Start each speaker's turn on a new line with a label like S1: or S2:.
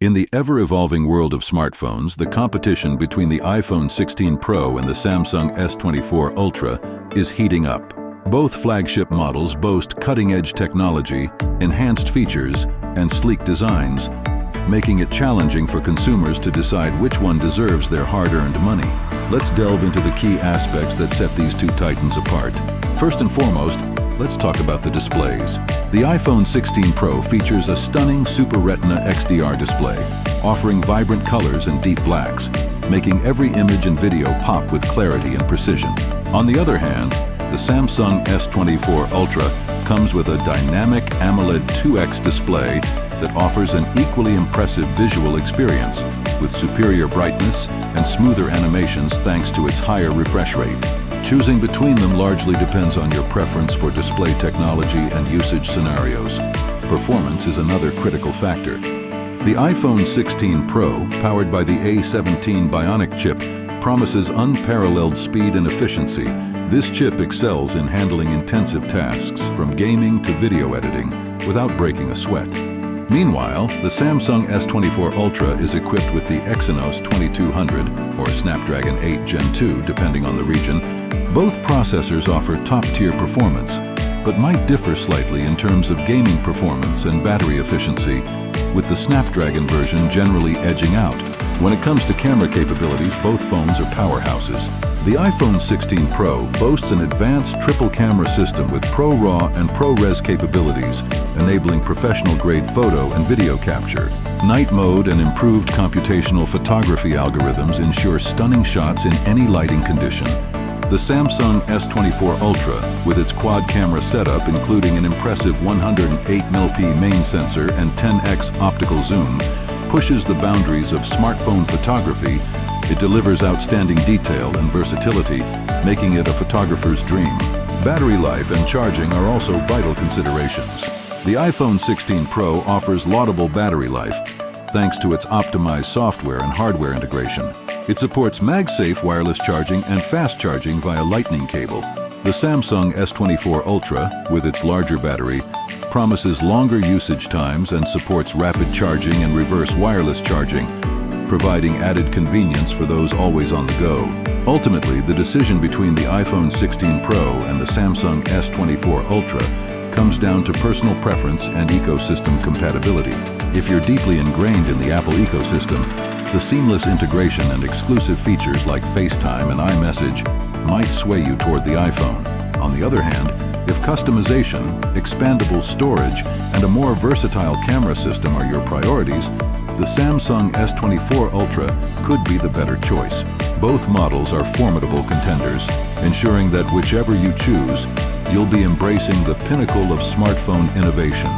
S1: In the ever-evolving world of smartphones, the competition between the iPhone 16 Pro and the Samsung S24 Ultra is heating up. Both flagship models boast cutting-edge technology, enhanced features, and sleek designs, making it challenging for consumers to decide which one deserves their hard-earned money. Let's delve into the key aspects that set these two titans apart. First and foremost, let's talk about the displays. The iPhone 16 Pro features a stunning Super Retina XDR display, offering vibrant colors and deep blacks, making every image and video pop with clarity and precision. On the other hand, the Samsung S24 Ultra comes with a dynamic AMOLED 2X display that offers an equally impressive visual experience, with superior brightness and smoother animations thanks to its higher refresh rate. Choosing between them largely depends on your preference for display technology and usage scenarios. Performance is another critical factor. The iPhone 16 Pro, powered by the A17 Bionic chip, promises unparalleled speed and efficiency. This chip excels in handling intensive tasks, from gaming to video editing, without breaking a sweat. Meanwhile, the Samsung S24 Ultra is equipped with the Exynos 2200 or Snapdragon 8 Gen 2, depending on the region. Both processors offer top-tier performance, but might differ slightly in terms of gaming performance and battery efficiency, with the Snapdragon version generally edging out. When it comes to camera capabilities, both phones are powerhouses. The iPhone 16 Pro boasts an advanced triple camera system with ProRAW and ProRes capabilities, enabling professional-grade photo and video capture. Night mode and improved computational photography algorithms ensure stunning shots in any lighting condition. The Samsung S24 Ultra, with its quad-camera setup including an impressive 108mm main sensor and 10x optical zoom, pushes the boundaries of smartphone photography. It delivers outstanding detail and versatility, making it a photographer's dream. Battery life and charging are also vital considerations. The iPhone 16 Pro offers laudable battery life, thanks to its optimized software and hardware integration. It supports MagSafe wireless charging and fast charging via Lightning cable. The Samsung S24 Ultra, with its larger battery, promises longer usage times and supports rapid charging and reverse wireless charging, providing added convenience for those always on the go. Ultimately, the decision between the iPhone 16 Pro and the Samsung S24 Ultra comes down to personal preference and ecosystem compatibility. If you're deeply ingrained in the Apple ecosystem, the seamless integration and exclusive features like FaceTime and iMessage might sway you toward the iPhone. On the other hand, if customization, expandable storage, and a more versatile camera system are your priorities, the Samsung S24 Ultra could be the better choice. Both models are formidable contenders, ensuring that whichever you choose, you'll be embracing the pinnacle of smartphone innovation.